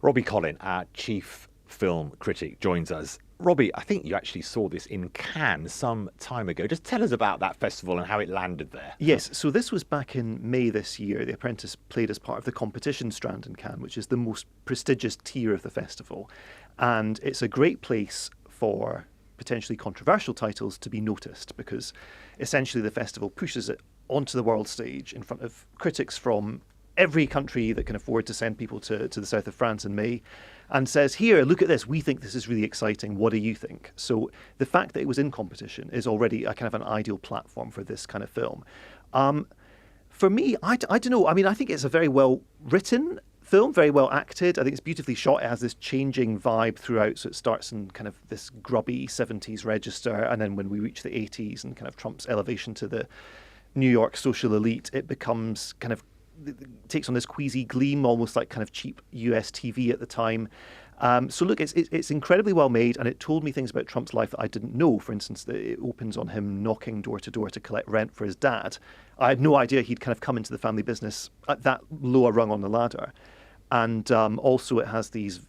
Robbie Collin, our chief film critic, joins us. Robbie, I think you actually saw this in Cannes some time ago. Just tell us about that festival and how it landed there. Yes, so this was back in May this year. The Apprentice played as part of the competition strand in Cannes, which is the most prestigious tier of the festival. And it's a great place for potentially controversial titles to be noticed, because essentially the festival pushes it onto the world stage in front of critics from every country that can afford to send people to the south of France in May, and says, here, look at this, we think this is really exciting, what do you think? So the fact that it was in competition is already a kind of an ideal platform for this kind of film. For me, I don't know, I mean, I think it's a very well written film, very well acted. I think it's beautifully shot. It has this changing vibe throughout, so it starts in kind of this grubby 70s register, and then when we reach the 80s and kind of Trump's elevation to the New York social elite, it becomes kind of, takes on this queasy gleam, almost like kind of cheap US TV at the time. So look, it's incredibly well made, and it told me things about Trump's life that I didn't know. For instance, that it opens on him knocking door to door to collect rent for his dad. I had no idea he'd kind of come into the family business at that lower rung on the ladder. And also it has these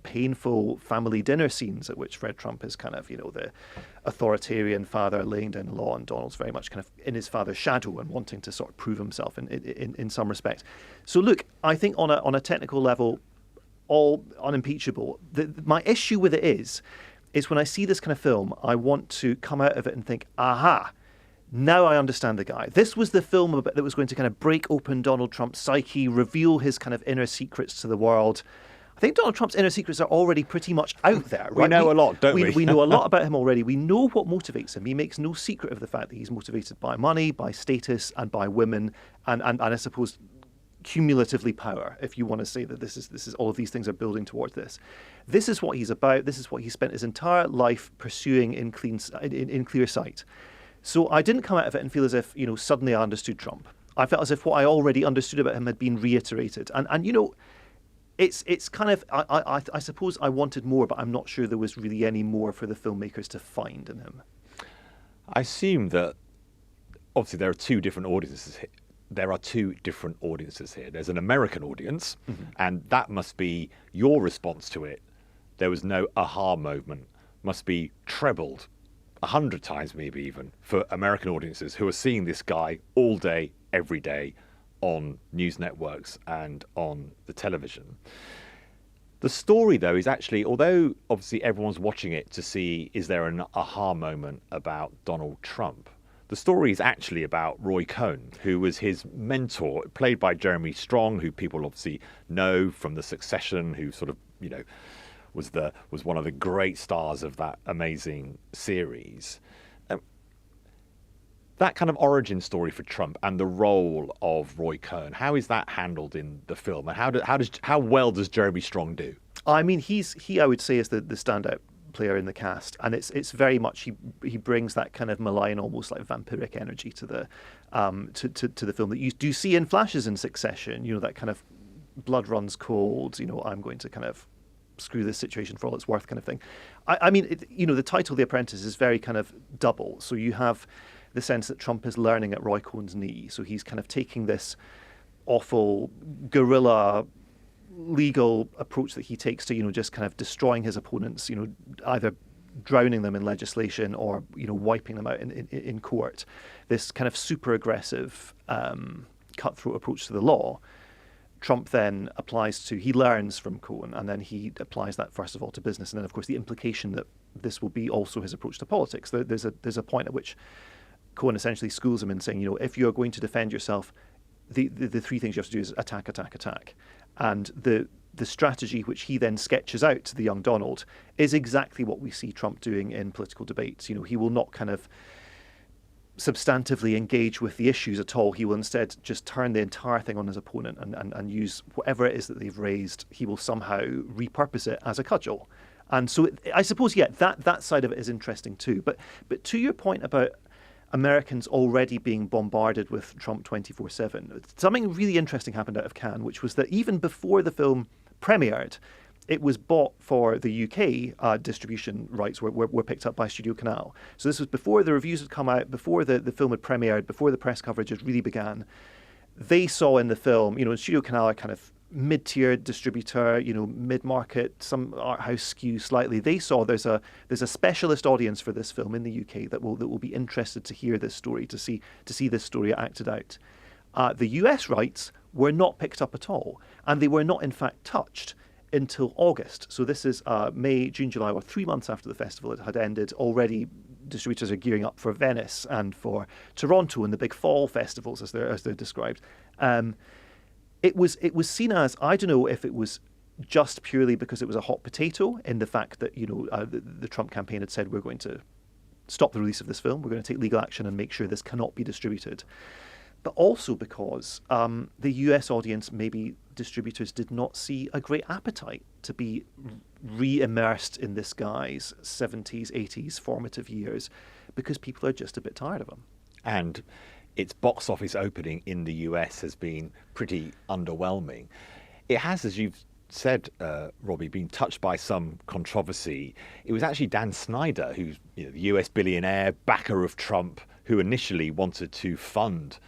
painful family dinner scenes at which Fred Trump is kind of, the authoritarian father laying down the law, and Donald's very much kind of in his father's shadow and wanting to sort of prove himself in some respect. So look, I think on a technical level, all unimpeachable. My issue with it is when I see this kind of film, I want to come out of it and think, aha, now I understand the guy. This was the film that was going to kind of break open Donald Trump's psyche, reveal his kind of inner secrets to the world. I think Donald Trump's inner secrets are already pretty much out there. Right? We know a lot, don't we? We know a lot about him already. We know what motivates him. He makes no secret of the fact that he's motivated by money, by status, and by women, and I suppose cumulatively power, if you want to say that this is all of these things are building towards this. This is what he's about. This is what he spent his entire life pursuing in clear sight. So I didn't come out of it and feel as if, suddenly I understood Trump. I felt as if what I already understood about him had been reiterated. And it's kind of, I suppose I wanted more, but I'm not sure there was really any more for the filmmakers to find in him. I assume that obviously there are two different audiences here. There's an American audience, and that must be your response to it. There was no aha moment, must be trebled 100 times, maybe even, for American audiences who are seeing this guy all day, every day on news networks and on the television. The story, though, is actually, although obviously everyone's watching it to see is there an aha moment about Donald Trump, the story is actually about Roy Cohn, who was his mentor, played by Jeremy Strong, who people obviously know from The Succession, who sort of, was one of the great stars of that amazing series. That kind of origin story for Trump and the role of Roy Cohn, how is that handled in the film, and how well does Jeremy Strong do? I mean, he I would say is the standout player in the cast, and it's very much he brings that kind of malign, almost like vampiric energy to the to the film that you do see in flashes in Succession. That kind of blood runs cold. I'm going to kind of screw this situation for all it's worth kind of thing. I mean, the title The Apprentice is very kind of double. So you have the sense that Trump is learning at Roy Cohn's knee. So he's kind of taking this awful guerrilla legal approach that he takes to, just kind of destroying his opponents, either drowning them in legislation or, wiping them out in court. This kind of super aggressive, cutthroat approach to the law. Trump then he learns from Cohn, and then he applies that first of all to business, and then of course the implication that this will be also his approach to politics. There's a point at which Cohn essentially schools him in saying, if you're going to defend yourself, the three things you have to do is attack, attack, attack. And the strategy which he then sketches out to the young Donald is exactly what we see Trump doing in political debates. He will not kind of substantively engage with the issues at all. He will instead just turn the entire thing on his opponent and use whatever it is that they've raised. He will somehow repurpose it as a cudgel. And so I suppose, that side of it is interesting too. But to your point about Americans already being bombarded with Trump 24/7, something really interesting happened out of Cannes, which was that even before the film premiered, it was bought for the UK distribution rights were picked up by Studio Canal. So this was before the reviews had come out, before the film had premiered, before the press coverage had really began. They saw in the film, Studio Canal are kind of mid-tier distributor, mid-market, some art house skew slightly. They saw there's a specialist audience for this film in the UK that will be interested to hear this story, to see this story acted out. The US rights were not picked up at all, and they were not in fact touched until August. So this is May, June, July, or 3 months after the festival had ended. Already distributors are gearing up for Venice and for Toronto and the big fall festivals, as they're described. It was seen as, I don't know if it was just purely because it was a hot potato in the fact that the Trump campaign had said we're going to stop the release of this film, we're going to take legal action and make sure this cannot be distributed. But also because the US audience, maybe distributors did not see a great appetite to be re-immersed in this guy's 70s, 80s formative years, because people are just a bit tired of him. And its box office opening in the US has been pretty underwhelming. It has, as you've said, Robbie, been touched by some controversy. It was actually Dan Snyder, who's the US billionaire, backer of Trump, who initially wanted to fund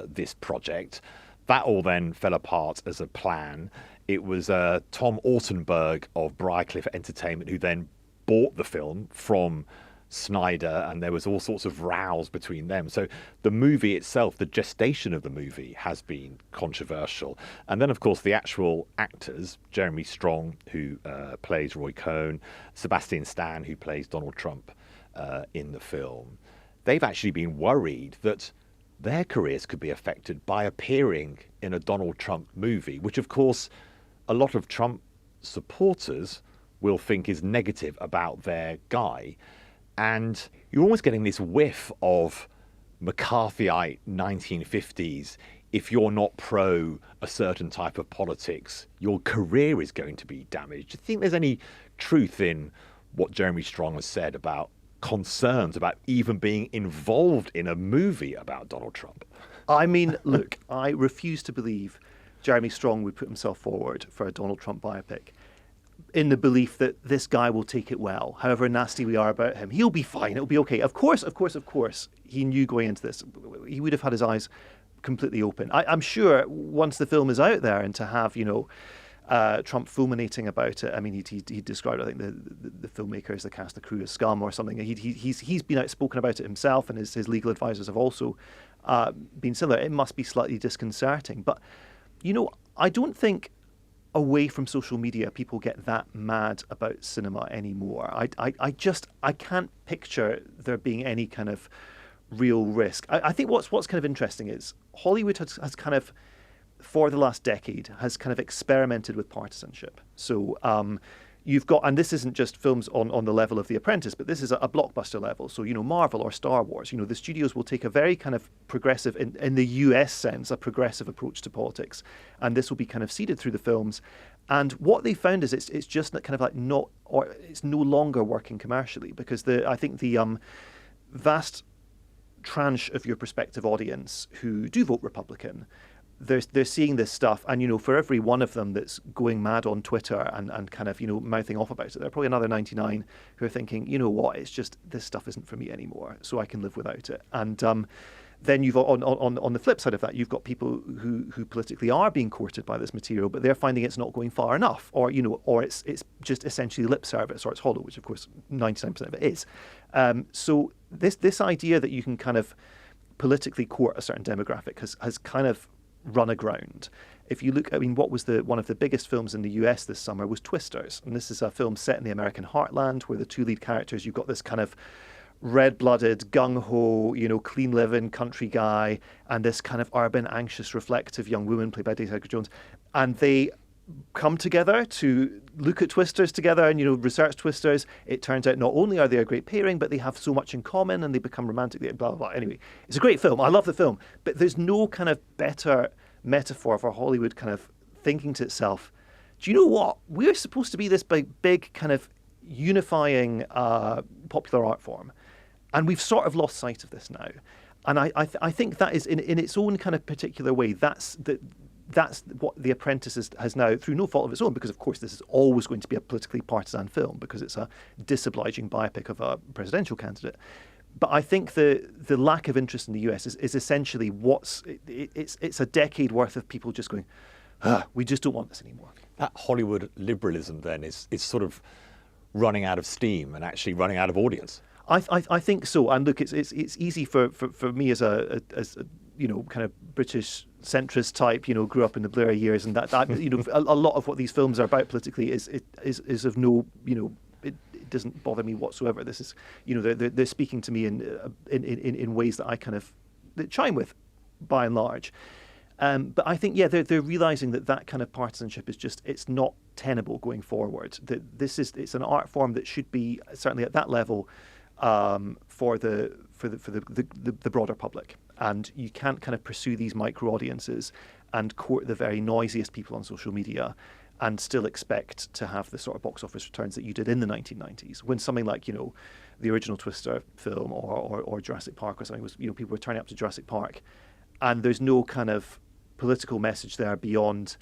this project. That all then fell apart as a plan. It was Tom Ortenberg of Briarcliff Entertainment who then bought the film from Snyder, and there was all sorts of rows between them. So the movie itself, the gestation of the movie, has been controversial. And then, of course, the actual actors, Jeremy Strong, who plays Roy Cohn, Sebastian Stan, who plays Donald Trump in the film, they've actually been worried that their careers could be affected by appearing in a Donald Trump movie, which, of course, a lot of Trump supporters will think is negative about their guy. And you're almost getting this whiff of McCarthyite 1950s. If you're not pro a certain type of politics, your career is going to be damaged. Do you think there's any truth in what Jeremy Strong has said about concerns about even being involved in a movie about Donald Trump? I mean, look, I refuse to believe Jeremy Strong would put himself forward for a Donald Trump biopic in the belief that this guy will take it well, however nasty we are about him. He'll be fine. It'll be okay. Of course, he knew going into this. He would have had his eyes completely open. I'm sure once the film is out there and to have, Trump fulminating about it. I mean, he described, I think, the filmmakers, the cast, the crew as scum or something. He's been outspoken about it himself, and his legal advisors have also been similar. It must be slightly disconcerting. But, I don't think away from social media people get that mad about cinema anymore. I can't picture there being any kind of real risk. I think what's kind of interesting is Hollywood has kind of, for the last decade, has kind of experimented with partisanship. So you've got, and this isn't just films on the level of The Apprentice, but this is a blockbuster level. So, Marvel or Star Wars, the studios will take a very kind of progressive, in the US sense, a progressive approach to politics. And this will be kind of seeded through the films. And what they found is it's just kind of like it's no longer working commercially, because I think the vast tranche of your prospective audience who do vote Republican, they're seeing this stuff, and for every one of them that's going mad on Twitter and kind of mouthing off about it, there are probably another 99 who are thinking, what, it's just this stuff isn't for me anymore, so I can live without it. And then you've on the flip side of that, you've got people who politically are being courted by this material, but they're finding it's not going far enough, or it's just essentially lip service, or it's hollow, which of course 99% of it is. So this idea that you can kind of politically court a certain demographic has kind of run aground. If you look, what was one of the biggest films in the US this summer was Twisters, and this is a film set in the American heartland where the two lead characters, you've got this kind of red-blooded, gung-ho, clean-living country guy, and this kind of urban, anxious, reflective young woman played by Daisy Edgar-Jones, and they come together to look at Twisters together and research Twisters. It turns out not only are they a great pairing, but they have so much in common and they become romantic, blah, blah, blah. Anyway, it's a great film. I love the film. But there's no kind of better metaphor for Hollywood kind of thinking to itself, do you know what? We're supposed to be this big kind of unifying popular art form. And we've sort of lost sight of this now. And I think that is, in its own kind of particular way, that's what The Apprentice has now, through no fault of its own, because of course this is always going to be a politically partisan film because it's a disobliging biopic of a presidential candidate. But I think the lack of interest in the US is essentially it's a decade worth of people just going, we just don't want this anymore. That Hollywood liberalism then is sort of running out of steam and actually running out of audience. I think so. And look, it's easy for me as a kind of British centrist type, grew up in the Blair years, and that a lot of what these films are about politically is of no, it doesn't bother me whatsoever. This is, they're speaking to me in ways that I kind of chime with, by and large. But I think, they're realising that kind of partisanship is it's not tenable going forward. That it's an art form that should be certainly at that level for the broader public. And you can't kind of pursue these micro audiences and court the very noisiest people on social media and still expect to have the sort of box office returns that you did in the 1990s, when something like, the original Twister film or Jurassic Park or something was, people were turning up to Jurassic Park, and there's no kind of political message there beyond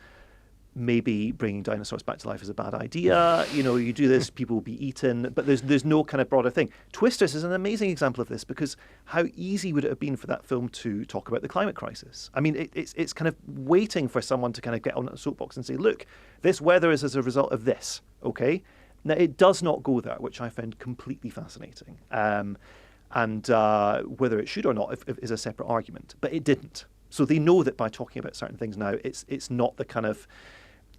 maybe bringing dinosaurs back to life is a bad idea. You do this, people will be eaten, but there's no kind of broader thing. Twisters is an amazing example of this, because how easy would it have been for that film to talk about the climate crisis? I mean, it's kind of waiting for someone to kind of get on a soapbox and say, look, this weather is as a result of this, okay? Now, it does not go there, which I found completely fascinating. And whether it should or not is a separate argument, but it didn't. So they know that by talking about certain things now, it's not the kind of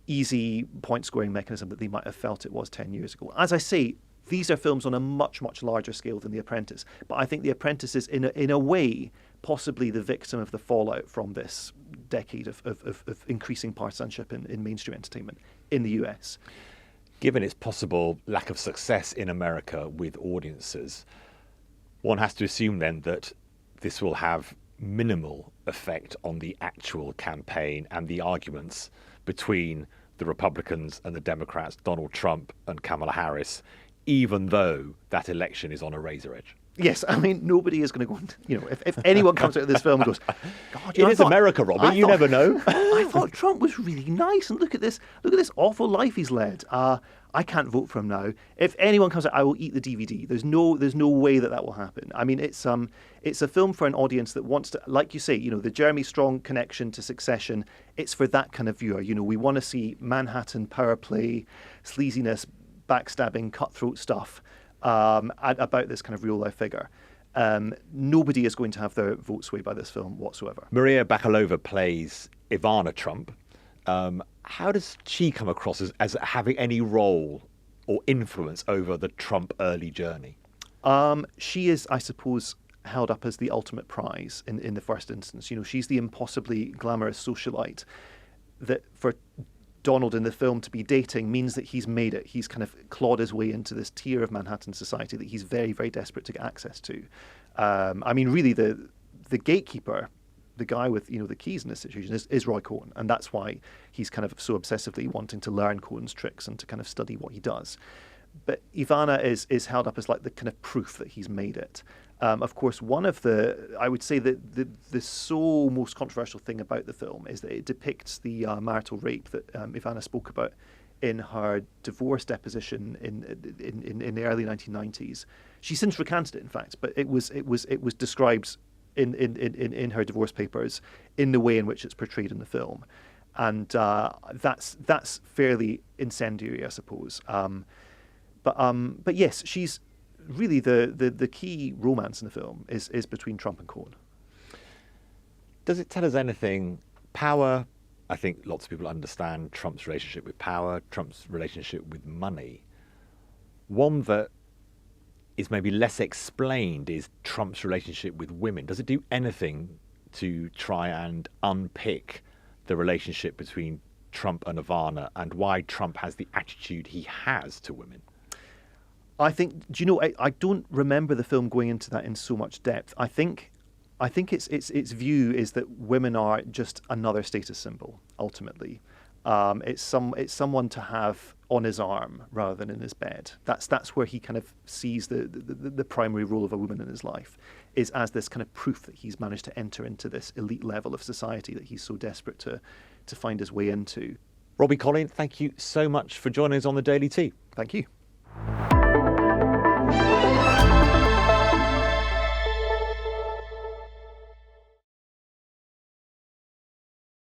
easy point-scoring mechanism that they might have felt it was 10 years ago. As I say, these are films on a much, much larger scale than The Apprentice. But I think The Apprentice is, in a way, possibly the victim of the fallout from this decade of increasing partisanship in mainstream entertainment in the US. Given its possible lack of success in America with audiences, one has to assume then that this will have minimal effect on the actual campaign and the arguments between the Republicans and the Democrats, Donald Trump and Kamala Harris, even though that election is on a razor edge. Yes, I mean, nobody is going to go on, if anyone comes out of this film and goes, God, it is America, Robbie, you never know. I thought Trump was really nice, and look at this awful life he's led. I can't vote for him now. If anyone comes out, I will eat the DVD. There's no way that will happen. I mean, it's a film for an audience that wants to, like you say, the Jeremy Strong connection to Succession. It's for that kind of viewer. We want to see Manhattan power play, sleaziness, backstabbing, cutthroat stuff. About this kind of real-life figure. Nobody is going to have their vote swayed by this film whatsoever. Maria Bakalova plays Ivana Trump. How does she come across as having any role or influence over the Trump early journey? She is, I suppose, held up as the ultimate prize in the first instance. She's the impossibly glamorous socialite that for Donald in the film to be dating means that he's made it. He's kind of clawed his way into this tier of Manhattan society that he's very, very desperate to get access to. I mean, really, the gatekeeper, the guy with the keys in this situation is Roy Cohn, and that's why he's kind of so obsessively wanting to learn Cohen's tricks and to kind of study what he does. But Ivana is held up as like the kind of proof that he's made it. Of course, I would say that the most controversial thing about the film is that it depicts the marital rape that Ivana spoke about in her divorce deposition in the early 1990s. She since recanted it, in fact, but it was described in her divorce papers in the way in which it's portrayed in the film, and that's fairly incendiary, I suppose. But yes, she's really the key romance in the film is between Trump and Cohen. Does it tell us anything? Power, I think lots of people understand Trump's relationship with power, Trump's relationship with money. One that is maybe less explained is Trump's relationship with women. Does it do anything to try and unpick the relationship between Trump and Ivana and why Trump has the attitude he has to women? I think, I don't remember the film going into that in so much depth. I think its view is that women are just another status symbol, ultimately. It's someone to have on his arm rather than in his bed. That's where he kind of sees the primary role of a woman in his life, is as this kind of proof that he's managed to enter into this elite level of society that he's so desperate to find his way into. Robbie, Collin, thank you so much for joining us on the Daily Tea. Thank you.